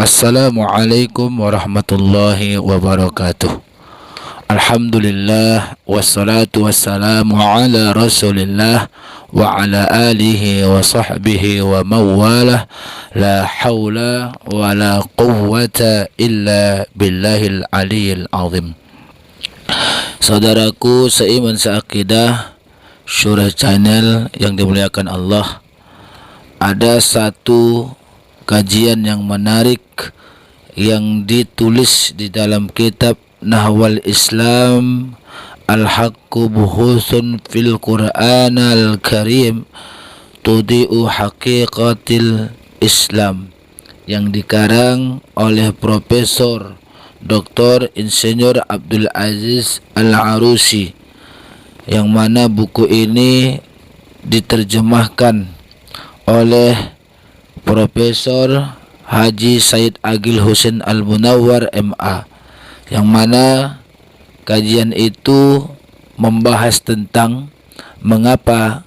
Assalamualaikum warahmatullahi wabarakatuh. Alhamdulillah wassalatu wassalamu ala Rasulillah wa ala alihi wa sahbihi wa mawalah. La hawla wa la quwwata illa billahil aliyil azim. Saudaraku seiman seakidah Syurah Channel yang dimuliakan Allah, ada satu kajian yang menarik yang ditulis di dalam kitab Nahwal Islam Al-Haqqu Buhuthun fil Qur'an Al-Karim Tudi'u Haqiqatil Islam, yang dikarang oleh Profesor Dr. Insinyur Abdul Aziz Al-Arusi, yang mana buku ini diterjemahkan oleh Profesor Haji Said Agil Husin Al-Munawwar MA, yang mana kajian itu membahas tentang mengapa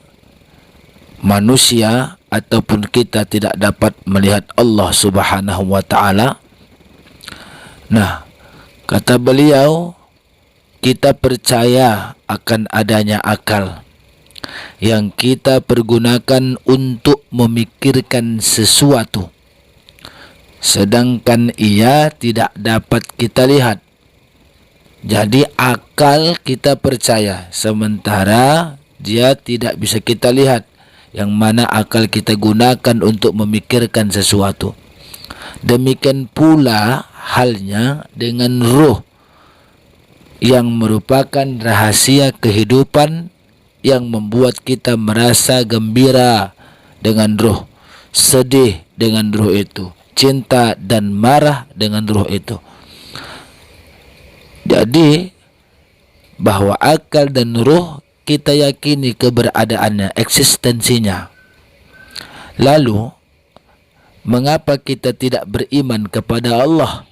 manusia ataupun kita tidak dapat melihat Allah Subhanahu wa taala. Nah, kata beliau, kita percaya akan adanya akal yang kita pergunakan untuk memikirkan sesuatu, sedangkan ia tidak dapat kita lihat. Jadi akal kita percaya, sementara dia tidak bisa kita lihat, yang mana akal kita gunakan untuk memikirkan sesuatu. Demikian pula halnya dengan ruh, yang merupakan rahasia kehidupan, yang membuat kita merasa gembira dengan ruh, sedih dengan ruh itu, cinta dan marah dengan ruh itu. Jadi bahwa akal dan ruh kita yakini keberadaannya, eksistensinya. Lalu mengapa kita tidak beriman kepada Allah,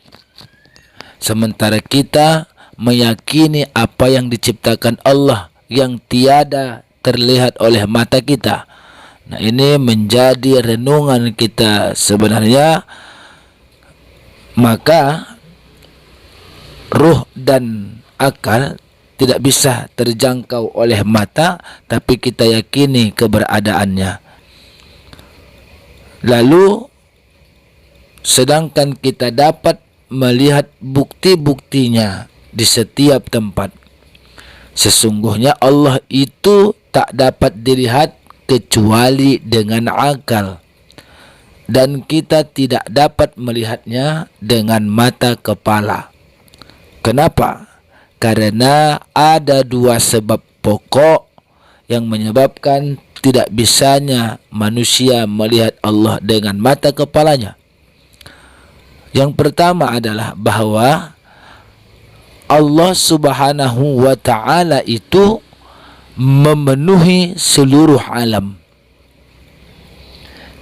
sementara kita meyakini apa yang diciptakan Allah yang tiada terlihat oleh mata kita? Nah, ini menjadi renungan kita sebenarnya. Maka ruh dan akal tidak bisa terjangkau oleh mata, tapi kita yakini keberadaannya. Lalu sedangkan kita dapat melihat bukti-buktinya di setiap tempat. Sesungguhnya Allah itu tak dapat dilihat kecuali dengan akal, dan kita tidak dapat melihatnya dengan mata kepala. Kenapa? Karena ada dua sebab pokok yang menyebabkan tidak bisanya manusia melihat Allah dengan mata kepalanya. Yang pertama adalah bahwa Allah Subhanahu wa ta'ala itu memenuhi seluruh alam.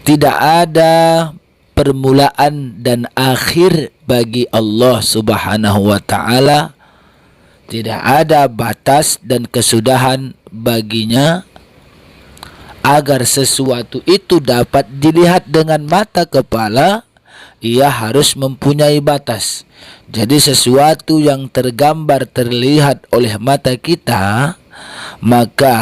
Tidak ada permulaan dan akhir bagi Allah Subhanahu wa ta'ala. Tidak ada batas dan kesudahan baginya. Agar sesuatu itu dapat dilihat dengan mata kepala, ia harus mempunyai batas. Jadi sesuatu yang tergambar terlihat oleh mata kita, maka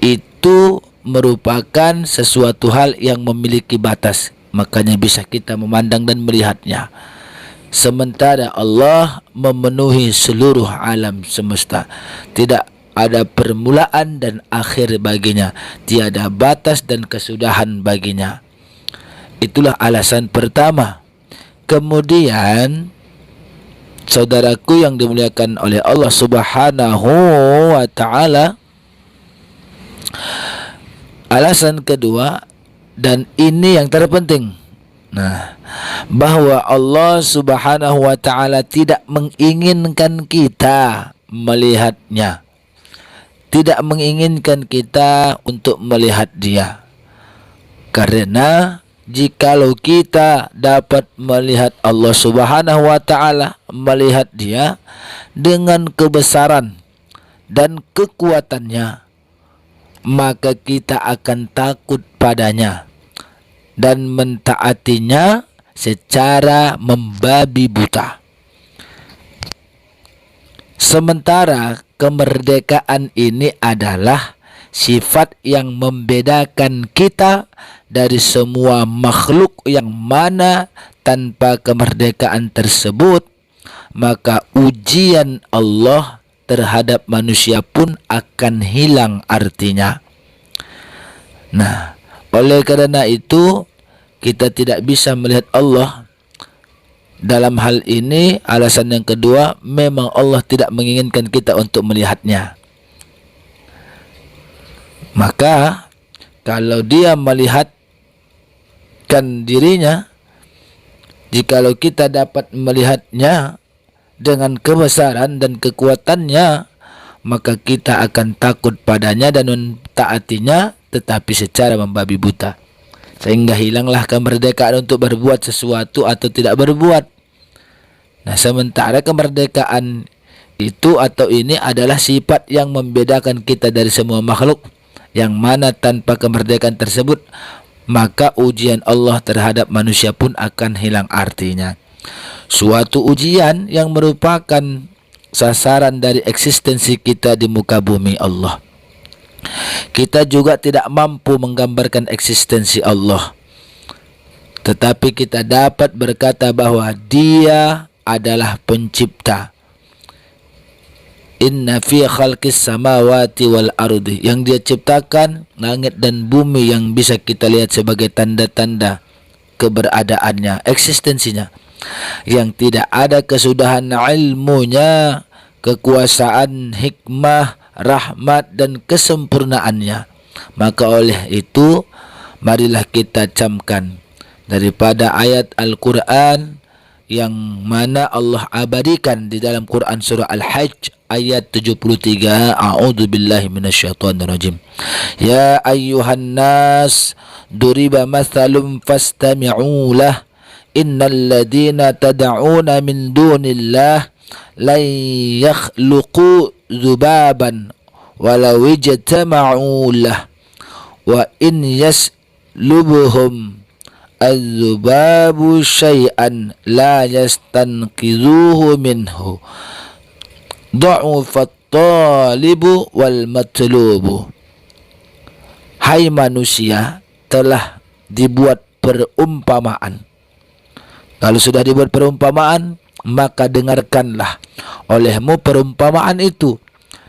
itu merupakan sesuatu hal yang memiliki batas, makanya bisa kita memandang dan melihatnya. Sementara Allah memenuhi seluruh alam semesta, tidak ada permulaan dan akhir baginya, tiada batas dan kesudahan baginya. Itulah alasan pertama. Kemudian saudaraku yang dimuliakan oleh Allah Subhanahu wa ta'ala, alasan kedua, dan ini yang terpenting, nah, bahwa Allah Subhanahu wa ta'ala tidak menginginkan kita melihatnya, tidak menginginkan kita untuk melihat dia. Karena jikalau kita dapat melihat Allah Subhanahu wa ta'ala, melihat dia dengan kebesaran dan kekuatannya, maka kita akan takut padanya. dan mentaatinya secara membabi buta. Sementara kemerdekaan ini adalah sifat yang membedakan kita dari semua makhluk, yang mana tanpa kemerdekaan tersebut maka ujian Allah terhadap manusia pun akan hilang artinya. Nah, oleh karena itu kita tidak bisa melihat Allah. Dalam hal ini alasan yang kedua, memang Allah tidak menginginkan kita untuk melihatnya. Maka kalau dia melihatkan dirinya, jikalau kita dapat melihatnya dengan kebesaran dan kekuatannya, maka kita akan takut padanya dan mentaatinya, tetapi secara membabi buta, sehingga hilanglah kemerdekaan untuk berbuat sesuatu atau tidak berbuat. Nah, sementara kemerdekaan itu atau ini adalah sifat yang membedakan kita dari semua makhluk, yang mana tanpa kemerdekaan tersebut maka ujian Allah terhadap manusia pun akan hilang artinya. Suatu ujian yang merupakan sasaran dari eksistensi kita di muka bumi Allah. Kita juga tidak mampu menggambarkan eksistensi Allah, tetapi kita dapat berkata bahwa Dia adalah pencipta. Inna fi khalqis samawati wal ardi, yang Dia ciptakan langit dan bumi yang bisa kita lihat sebagai tanda-tanda keberadaannya, eksistensinya, yang tidak ada kesudahan ilmunya, kekuasaan, hikmah, rahmat dan kesempurnaannya. Maka oleh itu marilah kita camkan daripada ayat Al-Quran yang mana Allah abadikan di dalam Quran surah Al-Hajj ayat 73. A'udzu billahi minasyaitonir rajim. Ya ayyuhan nas duriba mathalun fastami'u lah, innal ladina tad'una min dunillah la yakhluqu dzubaban walau ijtama'u lah wa in yaslubuhum az-zubabu syai'an la yastanqidhuhu minhu dha'ufat talibu wal matlubu. Hai manusia, telah dibuat perumpamaan. Kalau sudah dibuat perumpamaan, maka dengarkanlah olehmu perumpamaan itu.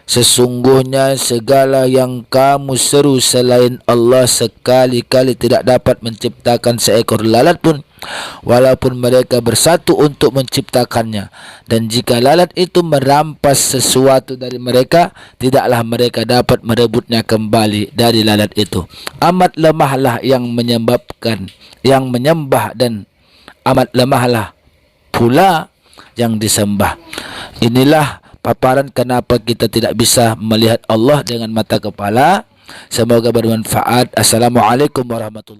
Sesungguhnya segala yang kamu seru selain Allah sekali-kali tidak dapat menciptakan seekor lalat pun, walaupun mereka bersatu untuk menciptakannya. Dan jika lalat itu merampas sesuatu dari mereka, tidaklah mereka dapat merebutnya kembali dari lalat itu. Amat lemahlah yang menyembah dan amat lemahlah pula yang disembah. Inilah paparan kenapa kita tidak bisa melihat Allah dengan mata kepala. Semoga bermanfaat. Assalamualaikum warahmatullahi wabarakatuh.